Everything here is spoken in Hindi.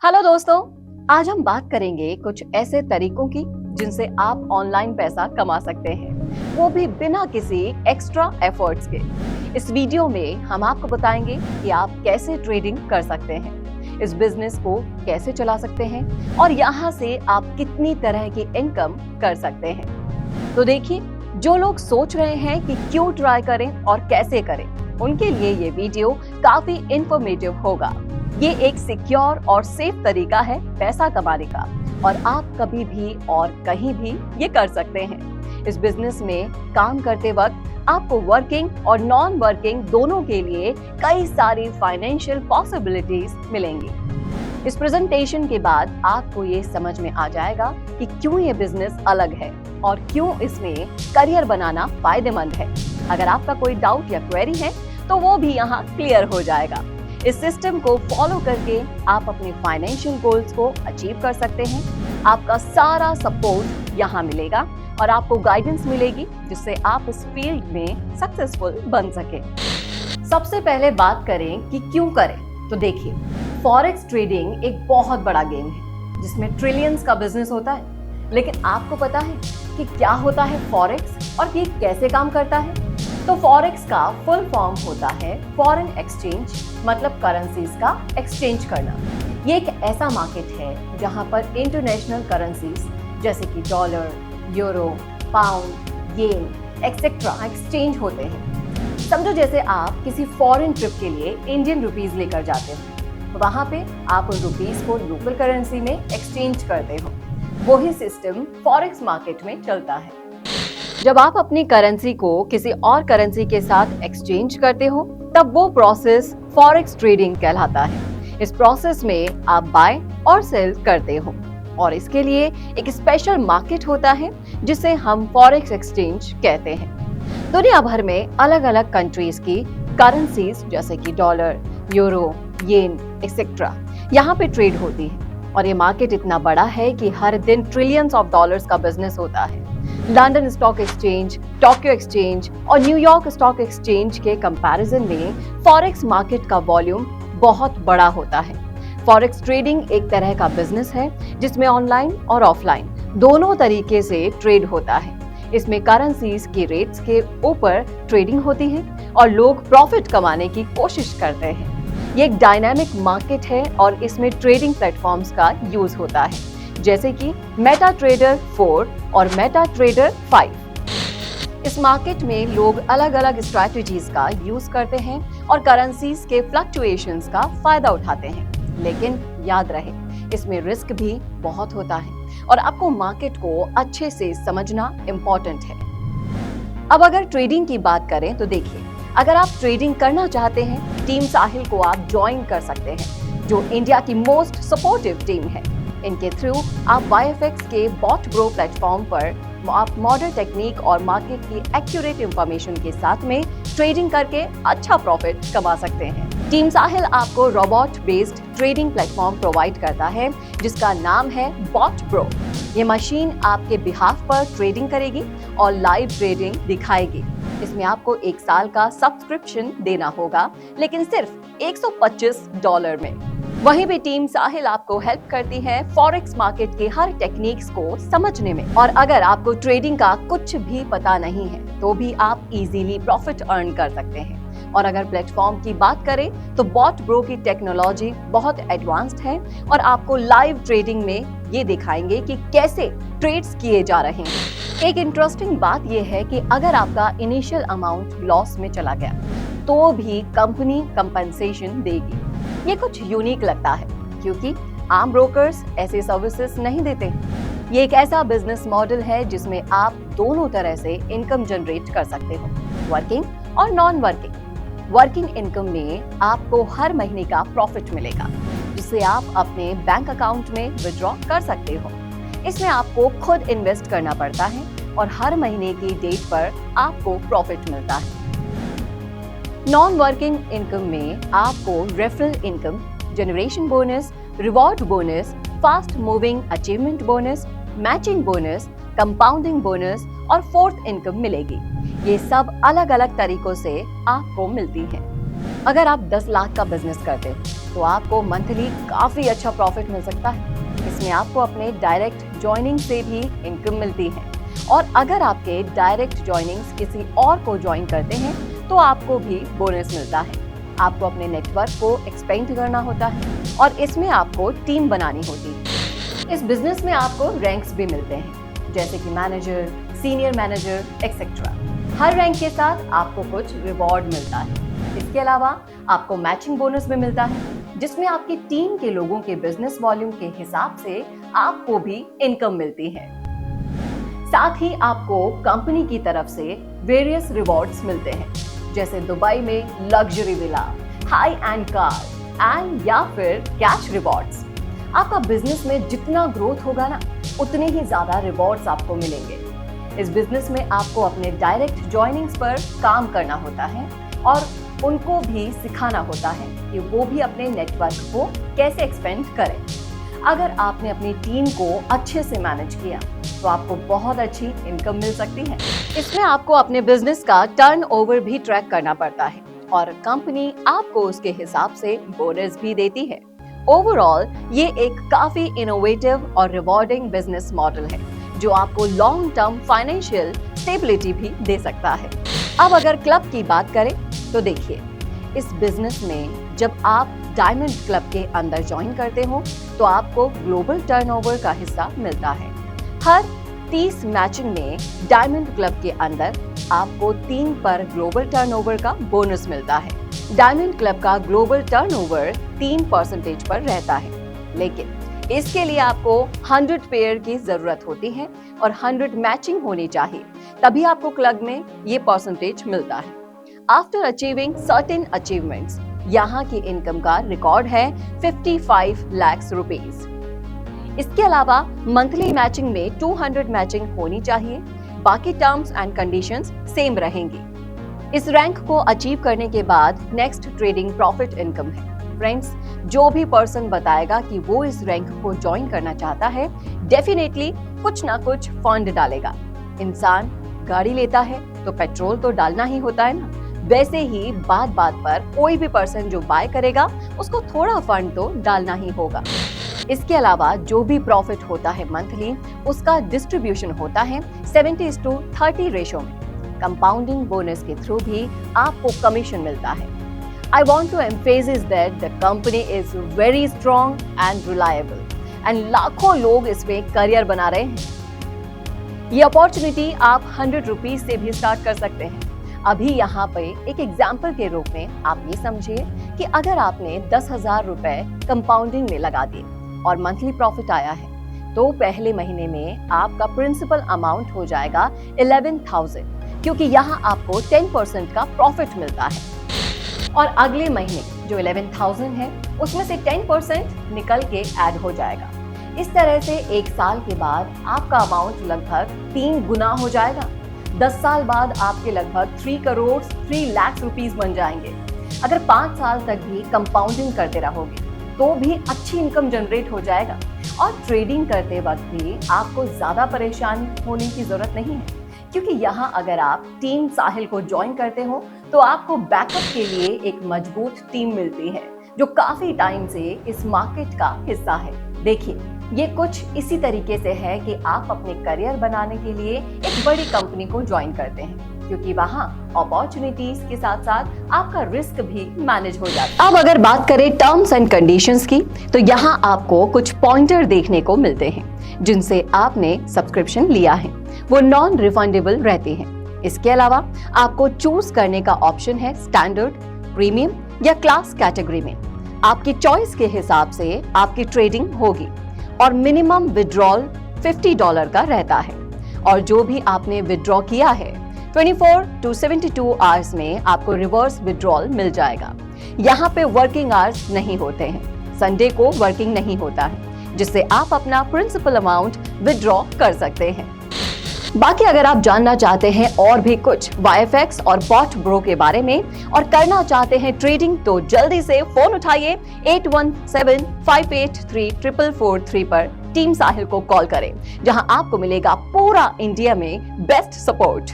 हेलो दोस्तों, आज हम बात करेंगे कुछ ऐसे तरीकों की जिनसे आप ऑनलाइन पैसा कमा सकते हैं, वो भी बिना किसी एक्स्ट्रा एफर्ट्स के। इस वीडियो में हम आपको बताएंगे कि आप कैसे ट्रेडिंग कर सकते हैं, इस बिजनेस को कैसे चला सकते हैं और यहाँ से आप कितनी तरह की इनकम कर सकते हैं। तो देखिए, जो लोग सोच रहे हैं कि क्यों ट्राई करें और कैसे करें, उनके लिए ये वीडियो काफी इंफॉर्मेटिव होगा। ये एक सिक्योर और सेफ तरीका है पैसा कमाने का और आप कभी भी और कहीं भी ये कर सकते हैं। इस बिजनेस में काम करते वक्त आपको वर्किंग और नॉन वर्किंग दोनों के लिए कई सारी फाइनेंशियल पॉसिबिलिटीज मिलेंगी। इस प्रेजेंटेशन के बाद आपको ये समझ में आ जाएगा कि क्यों ये बिजनेस अलग है और क्यों इसमें करियर बनाना फायदेमंद है। अगर आपका कोई डाउट या क्वेरी है तो वो भी यहाँ क्लियर हो जाएगा। इस सिस्टम को फॉलो करके आप अपने फाइनेंशियल गोल्स को अचीव कर सकते हैं। आपका सारा सपोर्ट यहाँ मिलेगा और आपको गाइडेंस मिलेगी जिससे आप इस फील्ड में सक्सेसफुल बन सके। सबसे पहले बात करें कि क्यों करें, तो देखिए, फॉरेक्स ट्रेडिंग एक बहुत बड़ा गेम है जिसमें ट्रिलियंस का बिजनेस होता है। लेकिन आपको पता है कि क्या होता है फॉरेक्स और ये कैसे काम करता है? तो फॉरेक्स का फुल फॉर्म होता है फॉरेन एक्सचेंज, मतलब करेंसीज का एक्सचेंज करना। ये एक ऐसा मार्केट है जहां पर इंटरनेशनल करेंसीज जैसे कि डॉलर, यूरो, पाउंड, येन एक्सेट्रा एक्सचेंज होते हैं। समझो जैसे आप किसी फॉरेन ट्रिप के लिए इंडियन रुपीज लेकर जाते हो, वहां पे आप उन रुपीज को लोकल करेंसी में एक्सचेंज करते हो। वही सिस्टम फॉरेक्स मार्केट में चलता है। जब आप अपनी करेंसी को किसी और करेंसी के साथ एक्सचेंज करते हो तब वो प्रोसेस फॉरेक्स ट्रेडिंग कहलाता है। इस प्रोसेस में आप बाय और सेल करते हो और इसके लिए एक स्पेशल मार्केट होता है जिसे हम फॉरेक्स एक्सचेंज कहते हैं। दुनिया भर में अलग अलग कंट्रीज की करेंसीज जैसे कि डॉलर, यूरो, येन एक्सेट्रा यहाँ पे ट्रेड होती है और ये मार्केट इतना बड़ा है कि हर दिन ट्रिलियंस ऑफ डॉलर्स का बिजनेस होता है। London stock exchange, Tokyo exchange और न्यूयॉर्क स्टॉक एक्सचेंज के कंपैरिजन में फॉरेक्स मार्केट का वॉल्यूम बहुत बड़ा होता है। फॉरेक्स ट्रेडिंग एक तरह का बिजनेस है जिसमें ऑनलाइन और ऑफलाइन दोनों तरीके से ट्रेड होता है। इसमें करेंसीज की रेट्स के ऊपर ट्रेडिंग होती है और लोग प्रॉफिट कमाने की कोशिश करते हैं। ये एक डायनामिक मार्केट है और इसमें ट्रेडिंग प्लेटफॉर्म्स का यूज होता है जैसे कि मेटा ट्रेडर 4 और मेटा ट्रेडर 5। इस मार्केट में लोग अलग अलग स्ट्रैटेजीज का यूज करते हैं और करेंसीज के फ्लक्चुएशंस का फायदा उठाते हैं। लेकिन याद रहे, इसमें रिस्क भी बहुत होता है और आपको मार्केट को अच्छे से समझना इम्पोर्टेंट है। अब अगर ट्रेडिंग की बात करें तो देखिए, अगर आप ट्रेडिंग करना चाहते हैं, टीम साहिल को आप ज्वाइन कर सकते हैं जो इंडिया की मोस्ट सपोर्टिव टीम है। इनके थ्रू आप YFX के बॉट ब्रो प्लेटफॉर्म पर आप मॉडर्न टेक्निक और मार्केट की एक्यूरेट इंफॉर्मेशन के साथ में ट्रेडिंग करके अच्छा प्रॉफिट कमा सकते हैं। टीम साहिल आपको robot based trading platform provide करता है जिसका नाम है बॉट ब्रो। ये मशीन आपके बिहाफ पर ट्रेडिंग करेगी और लाइव ट्रेडिंग दिखाएगी। इसमें आपको 1 साल का सब्सक्रिप्शन देना होगा, लेकिन सिर्फ $125 में। वहीं भी टीम साहिल आपको हेल्प करती है फॉरेक्स मार्केट के हर टेक्निक्स को समझने में। और अगर आपको ट्रेडिंग का कुछ भी पता नहीं है तो भी आप इजीली प्रॉफिट अर्न कर सकते हैं। और अगर प्लेटफॉर्म की बात करें तो बॉट ब्रो की टेक्नोलॉजी बहुत एडवांस्ड है और आपको लाइव ट्रेडिंग में ये दिखाएंगे कि कैसे ट्रेड्स किए जा रहे हैं। एक इंटरेस्टिंग बात यह है कि अगर आपका इनिशियल अमाउंट लॉस में चला गया तो भी कंपनी कंपनसेशन देगी। ये कुछ यूनिक लगता है क्योंकि आम ब्रोकर्स ऐसे सर्विसेज नहीं देते। ये एक ऐसा बिजनेस मॉडल है जिसमें आप दोनों तरह से इनकम जनरेट कर सकते हो, वर्किंग और नॉन वर्किंग। वर्किंग इनकम में आपको हर महीने का प्रॉफिट मिलेगा जिसे आप अपने बैंक अकाउंट में विड्रॉ कर सकते हो। इसमें आपको खुद इन्वेस्ट करना पड़ता है और हर महीने की डेट पर आपको प्रॉफिट मिलता है। नॉन वर्किंग इनकम में आपको referral income, generation bonus, reward bonus, fast moving achievement bonus, matching bonus, compounding bonus और फोर्थ इनकम मिलेगी। ये सब अलग अलग तरीकों से आपको मिलती है। अगर आप 10 लाख का बिजनेस करते हो तो आपको मंथली काफी अच्छा प्रॉफिट मिल सकता है। इसमें आपको अपने डायरेक्ट ज्वाइनिंग से भी इनकम मिलती है, और अगर आपके डायरेक्ट ज्वाइनिंग्स किसी और को ज्वाइन करते हैं तो आपको भी बोनस मिलता है। आपको अपने नेटवर्क को एक्सपेंड करना होता है और इसमें आपको टीम बनानी होती है। इस बिजनेस में आपको रैंक्स भी मिलते हैं, जैसे कि मैनेजर, सीनियर मैनेजर एक्सेट्रा। हर रैंक के साथ आपको कुछ रिवॉर्ड मिलता है। इसके अलावा आपको मैचिंग बोनस भी मिलता है, जिसमें आपकी टीम के लोगों के बिजनेस वॉल्यूम के हिसाब से आपको भी इनकम मिलती है। साथ ही आपको कंपनी की तरफ से वेरियस रिवॉर्ड्स मिलते हैं, जैसे दुबई में luxury villa, high and car and या फिर कैश रिवॉर्ड्स। आपका बिजनेस में जितना ग्रोथ होगा ना, उतने ही ज्यादा रिवॉर्ड्स आपको मिलेंगे। इस बिजनेस में आपको अपने डायरेक्ट ज्वाइनिंग्स पर काम करना होता है और उनको भी सिखाना होता है कि वो भी अपने नेटवर्क को कैसे एक्सपेंड करें। अगर आपने अपनी टीम को अच्छे से मैनेज किया तो आपको बहुत अच्छी इनकम मिल सकती है। इसमें आपको अपने बिजनेस का टर्नओवर भी ट्रैक करना पड़ता है और कंपनी आपको उसके हिसाब से बोनस भी देती है। ओवरऑल ये एक काफी इनोवेटिव और रिवॉर्डिंग बिजनेस मॉडल है, जो आपको लॉन्ग टर्म फाइनेंशियल स्टेबिलिटी भी दे सकता है। अब अगर क्लब की बात करें तो देखिए, इस बिजनेस में जब आप डायमंड क्लब के अंदर ज्वाइन करते हो तो आपको ग्लोबल टर्नओवर का हिस्सा मिलता है। हर 30 मैचिंग में डायमंड क्लब के अंदर आपको 3 पर ग्लोबल टर्नओवर का बोनस मिलता है। डायमंड क्लब का ग्लोबल टर्नओवर 3% पर रहता है, लेकिन इसके लिए आपको 100 पेयर की जरूरत होती है और 100 मैचिंग होनी चाहिए, तभी आपको क्लब में ये परसेंटेज मिलता है। आफ्टर अचीविंग सर्टेन अचीवमेंट्स, यहाँ की इनकम का रिकॉर्ड है 55 लाख रुपीस। इसके अलावा मंथली मैचिंग में 200 मैचिंग होनी चाहिए, बाकी टर्म्स एंड कंडीशंस सेम रहेंगी। इस रैंक को अचीव करने के बाद नेक्स्ट ट्रेडिंग प्रॉफिट इनकम है। फ्रेंड्स, जो भी पर्सन बताएगा कि वो इस रैंक को ज्वाइन करना चाहता है, डेफिनेटली कुछ ना कुछ फंड डालेगा। इंसान गाड़ी लेता है तो पेट्रोल तो डालना ही होता है ना, वैसे ही बात बात पर कोई भी पर्सन जो बाय करेगा उसको थोड़ा फंड तो डालना ही होगा। इसके अलावा जो भी प्रॉफिट होता है मंथली, उसका डिस्ट्रीब्यूशन होता है 70:30 रेशो में। कंपाउंडिंग बोनस के थ्रू भी आपको कमीशन मिलता है। I want to emphasize that the company is very strong and reliable and लाखों लोग इसमें करियर बना रहे हैं। ये अपॉर्चुनिटी आप 100 रुपीज से भी स्टार्ट कर सकते हैं। अभी यहाँ पे एक एग्जाम्पल के रूप में आप ये समझिए कि अगर आपने 10,000 रुपए कंपाउंडिंग में लगा दिए और मंथली प्रॉफिट आया है, तो पहले महीने में आपका प्रिंसिपल अमाउंट हो जाएगा 11,000, क्योंकि यहाँ आपको 10% का प्रॉफिट मिलता है। और अगले महीने जो 11,000 है, उसमें से 10% निकल के ऐड हो जाएगा। इस तरह से 1 साल के बाद आपका अमाउंट लगभग 3 गुना हो जाएगा। 10 साल बाद आपके लगभग 3 लाख रुपीस बन जाएंगे। अगर 5 साल तक भी कंपाउंडिंग करते रहोगे तो भी अच्छी इनकम जनरेट हो जाएगा। और ट्रेडिंग करते वक्त भी आपको ज्यादा परेशानी होने की जरूरत नहीं है, क्योंकि यहाँ अगर आप टीम साहिल को ज्वाइन करते हो तो आपको बैकअप के लिए एक मजबूत टीम मिलती है, जो काफी टाइम से इस मार्केट का हिस्सा है। देखिए, ये कुछ इसी तरीके से है कि आप अपने करियर बनाने के लिए एक बड़ी कंपनी को ज्वाइन करते हैं, क्योंकि वहाँ अपॉर्चुनिटीज के साथ साथ आपका रिस्क भी मैनेज हो जाता है। अब अगर बात करें टर्म्स एंड कंडीशंस की, तो यहाँ आपको कुछ पॉइंटर देखने को मिलते हैं, जिनसे आपने सब्सक्रिप्शन लिया है वो नॉन रिफंडेबल रहते हैं। इसके अलावा आपको चूज करने का ऑप्शन है स्टैंडर्ड, प्रीमियम या क्लास कैटेगरी में। आपकी चॉइस के हिसाब से आपकी ट्रेडिंग होगी और मिनिमम विड्रॉल $50 का रहता है। और जो भी आपने विड्रॉ किया है 24 to 72 आवर्स में आपको रिवर्स विड्रॉल मिल जाएगा। यहाँ पे वर्किंग आवर्स नहीं होते हैं, संडे को वर्किंग नहीं होता है, जिससे आप अपना प्रिंसिपल अमाउंट विड्रॉ कर सकते हैं। बाकी अगर आप जानना चाहते हैं और भी कुछ YFX और बॉट ब्रो के बारे में और करना चाहते हैं ट्रेडिंग, तो जल्दी से फोन उठाइए 8175834443 पर टीम साहिल को कॉल करें, जहां आपको मिलेगा पूरा इंडिया में बेस्ट सपोर्ट।